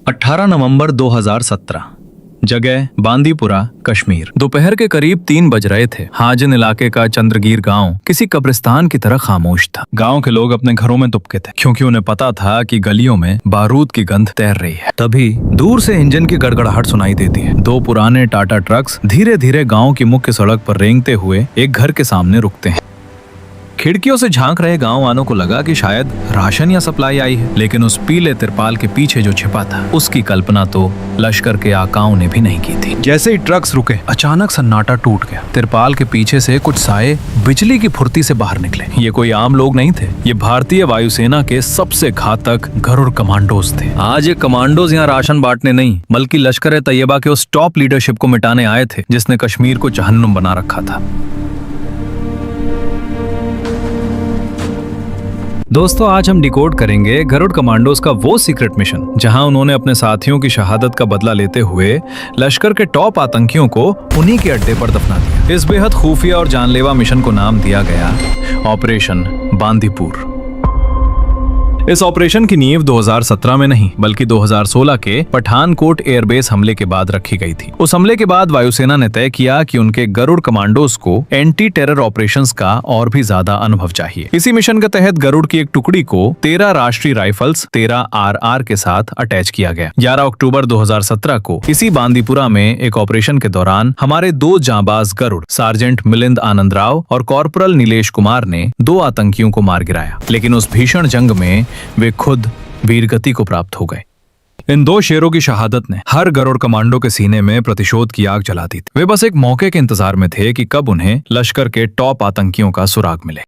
18 नवंबर 2017। जगह बांदीपुरा, कश्मीर। दोपहर के करीब 3 बज रहे थे। हाजिन इलाके का चंद्रगीर गांव किसी कब्रिस्तान की तरह खामोश था। गांव के लोग अपने घरों में दुबके थे, क्योंकि उन्हें पता था कि गलियों में बारूद की गंध तैर रही है। तभी दूर से इंजन की गड़गड़ाहट सुनाई देती है। 2 पुराने टाटा ट्रक्स धीरे धीरे गाँव की मुख्य सड़क पर रेंगते हुए एक घर के सामने रुकते हैं। खिड़कियों से झांक रहे गांव वालों को लगा कि शायद राशन या सप्लाई आई है, लेकिन उस पीले तिरपाल के पीछे जो छिपा था उसकी कल्पना तो लश्कर के आकाओं ने भी नहीं की थी। जैसे ही ट्रक्स रुके, अचानक सन्नाटा टूट गया। तिरपाल के पीछे से कुछ साए बिजली की फुर्ती से बाहर निकले। ये कोई आम लोग नहीं थे, ये भारतीय वायुसेना के सबसे घातक गरुड़ कमांडोज थे। आज ये कमांडोज यहाँ राशन बांटने नहीं, बल्कि लश्कर ए तैयबा के उस टॉप लीडरशिप को मिटाने आए थे जिसने कश्मीर को जहन्नुम बना रखा था। दोस्तों, आज हम डिकोड करेंगे गरुड़ कमांडोज का वो सीक्रेट मिशन जहां उन्होंने अपने साथियों की शहादत का बदला लेते हुए लश्कर के टॉप आतंकियों को उन्हीं के अड्डे पर दफना दिया। इस बेहद खुफिया और जानलेवा मिशन को नाम दिया गया ऑपरेशन बांदीपुर। इस ऑपरेशन की नींव 2017 में नहीं, बल्कि 2016 के पठानकोट एयरबेस हमले के बाद रखी गई थी। उस हमले के बाद वायुसेना ने तय किया कि उनके गरुड़ कमांडोज को एंटी टेरर ऑपरेशंस का और भी ज्यादा अनुभव चाहिए। इसी मिशन के तहत गरुड़ की एक टुकड़ी को 13 राष्ट्रीय राइफल्स 13 RR के साथ अटैच किया गया। 11 अक्टूबर 2017 को इसी बांदीपुरा में एक ऑपरेशन के दौरान हमारे 2 जांबाज गरुड़ सार्जेंट मिलिंद आनंद राव और कॉर्पोरल नीलेश कुमार ने 2 आतंकियों को मार गिराया। लेकिन उस भीषण जंग में वे खुद वीरगति को प्राप्त हो गए। इन 2 शेरों की शहादत ने हर गरुड़ कमांडो के सीने में प्रतिशोध की आग जला दी थी। वे बस एक मौके के इंतजार में थे कि कब उन्हें लश्कर के टॉप आतंकियों का सुराग मिले।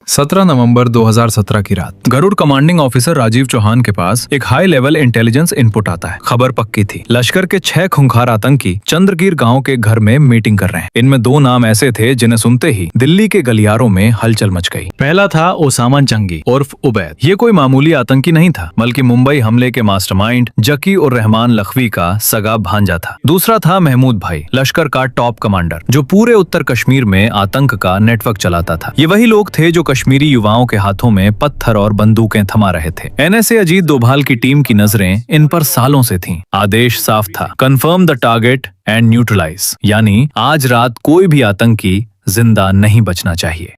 17 नवंबर 2017 की रात गरुड़ कमांडिंग ऑफिसर राजीव चौहान के पास एक हाई लेवल इंटेलिजेंस इनपुट आता है। खबर पक्की थी, लश्कर के 6 खूंखार आतंकी चंद्रगीर गांव के घर में मीटिंग कर रहे हैं। इनमें 2 नाम ऐसे थे जिन्हें सुनते ही दिल्ली के गलियारों में हलचल मच गई। पहला था ओसामा जंगी उर्फ उबैद। ये कोई मामूली आतंकी नहीं था, बल्कि मुंबई हमले के मास्टरमाइंड जकी और रहमान लखवी का सगा भांजा था। दूसरा था महमूद भाई, लश्कर का टॉप कमांडर, जो पूरे उत्तर कश्मीर में आतंक का नेटवर्क चलाता था। ये वही लोग थे जो कश्मीरी युवाओं के हाथों में पत्थर और बंदूकें थमा रहे थे। NSA अजीत डोभाल की टीम की नजरें इन पर सालों से थीं। आदेश साफ था, confirm the target and neutralize, यानी आज रात कोई भी आतंकी जिंदा नहीं बचना चाहिए।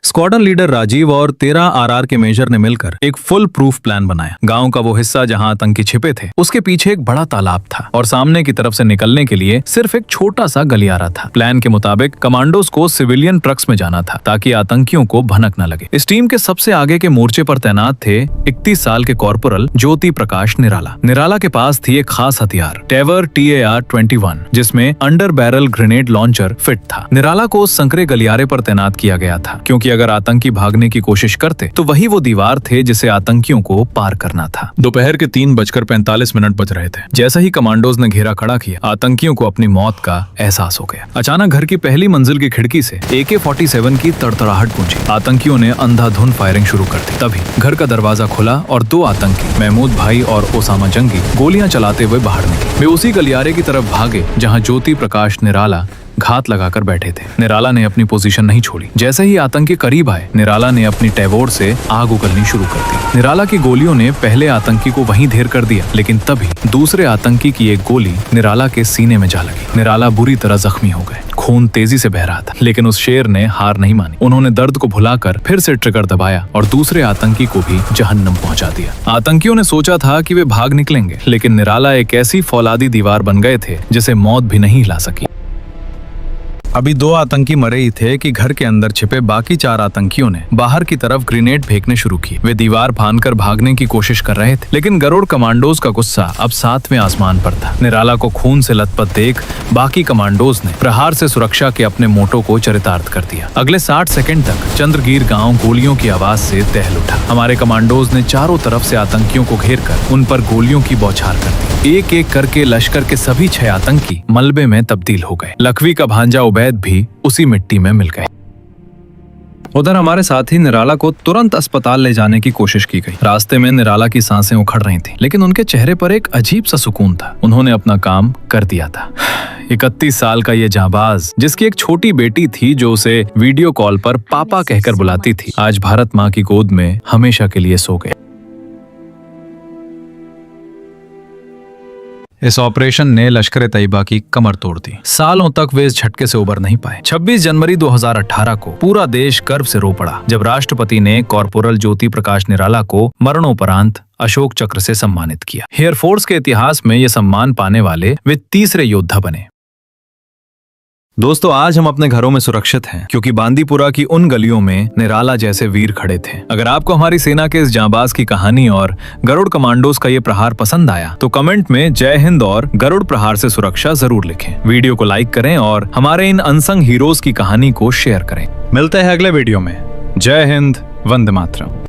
स्क्वाड्रन लीडर राजीव और 13 RR के मेजर ने मिलकर एक फुल प्रूफ प्लान बनाया। गांव का वो हिस्सा जहां आतंकी छिपे थे, उसके पीछे एक बड़ा तालाब था और सामने की तरफ से निकलने के लिए सिर्फ एक छोटा सा गलियारा था। प्लान के मुताबिक कमांडोज को सिविलियन ट्रक्स में जाना था ताकि आतंकियों को भनक न लगे। इस टीम के सबसे आगे के मोर्चे पर तैनात थे 31 साल के कॉर्पोरल ज्योति प्रकाश निराला। निराला के पास थी एक खास हथियार, टेवर TAR-21, जिसमें under barrel grenade launcher fit था। निराला को उस संकरे गलियारे पर तैनात किया गया था, क्योंकि अगर आतंकी भागने की कोशिश करते तो वही वो दीवार थे जिसे आतंकियों को पार करना था। दोपहर के 3:45 बज रहे थे। जैसा ही कमांडोज ने घेरा खड़ा किया, आतंकियों को अपनी मौत का एहसास हो गया। अचानक घर की पहली मंजिल की खिड़की से AK-47 की तड़तड़ाहट गूंजी। आतंकियों ने अंधाधुंध फायरिंग शुरू कर दी। तभी घर का दरवाजा खुला और 2 आतंकी, महमूद भाई और ओसामा जंगी, गोलियां चलाते हुए बाहर निकले। वे उसी गलियारे की तरफ भागे जहां ज्योति प्रकाश निराला घात लगाकर बैठे थे। निराला ने अपनी पोजीशन नहीं छोड़ी। जैसे ही आतंकी करीब आए, निराला ने अपनी टेवोर से आग उगलनी शुरू कर दी। निराला की गोलियों ने पहले आतंकी को वहीं ढेर कर दिया, लेकिन तभी दूसरे आतंकी की एक गोली निराला के सीने में जा लगी। निराला बुरी तरह जख्मी हो गए। खून तेजी से बह रहा था, लेकिन उस शेर ने हार नहीं मानी। उन्होंने दर्द को भुलाकर फिर से ट्रिगर दबाया और दूसरे आतंकी को भी जहन्नम पहुंचा दिया। आतंकियों ने सोचा था कि वे भाग निकलेंगे, लेकिन निराला एक ऐसी फौलादी दीवार बन गए थे जिसे मौत भी नहीं हिला सकी। अभी 2 आतंकी मरे ही थे कि घर के अंदर छिपे बाकी 4 आतंकियों ने बाहर की तरफ ग्रेनेड फेंकने शुरू किए। वे दीवार फांदकर भागने की कोशिश कर रहे थे, लेकिन गरुड़ कमांडोज का गुस्सा अब 7वें आसमान पर था। निराला को खून से लथपथ देख बाकी कमांडोज ने प्रहार से सुरक्षा के अपने मोटो को चरितार्थ कर दिया। अगले 60 सेकंड तक चंद्रगीर गांव गोलियों की आवाज से दहल उठा। हमारे कमांडोज ने चारों तरफ से आतंकियों को घेर कर उन पर गोलियों की बौछार कर दी। एक एक करके लश्कर के सभी 6 आतंकी मलबे में तब्दील हो गए। लखवी का भांजा उबैद भी उसी मिट्टी में मिल गए। उधर हमारे साथी निराला को तुरंत अस्पताल ले जाने की कोशिश की गई। रास्ते में निराला की सांसें उखड़ रही थीं, लेकिन उनके चेहरे पर एक अजीब सा सुकून था। उन्होंने अपना काम कर दिया था। 31 साल का ये जांबाज, जिसकी एक छोटी बेटी थी जो उसे वीडियो कॉल पर पापा कहकर बुलाती थी, आज भारत माँ की गोद में हमेशा के लिए सो गया। इस ऑपरेशन ने लश्कर तैयबा की कमर तोड़ दी। सालों तक वे इस झटके से उबर नहीं पाए। 26 जनवरी 2018 को पूरा देश गर्व से रो पड़ा जब राष्ट्रपति ने कॉर्पोरल ज्योति प्रकाश निराला को मरणोपरांत अशोक चक्र से सम्मानित किया। एयरफोर्स के इतिहास में ये सम्मान पाने वाले वे तीसरे योद्धा बने। दोस्तों, आज हम अपने घरों में सुरक्षित हैं क्योंकि बांदीपुरा की उन गलियों में निराला जैसे वीर खड़े थे। अगर आपको हमारी सेना के इस जांबाज की कहानी और गरुड़ कमांडोज का ये प्रहार पसंद आया तो कमेंट में जय हिंद और गरुड़ प्रहार से सुरक्षा जरूर लिखें। वीडियो को लाइक करें और हमारे इन अनसंग हीरोज की कहानी को शेयर करें। मिलते हैं अगले वीडियो में। जय हिंद, वंदे मातरम।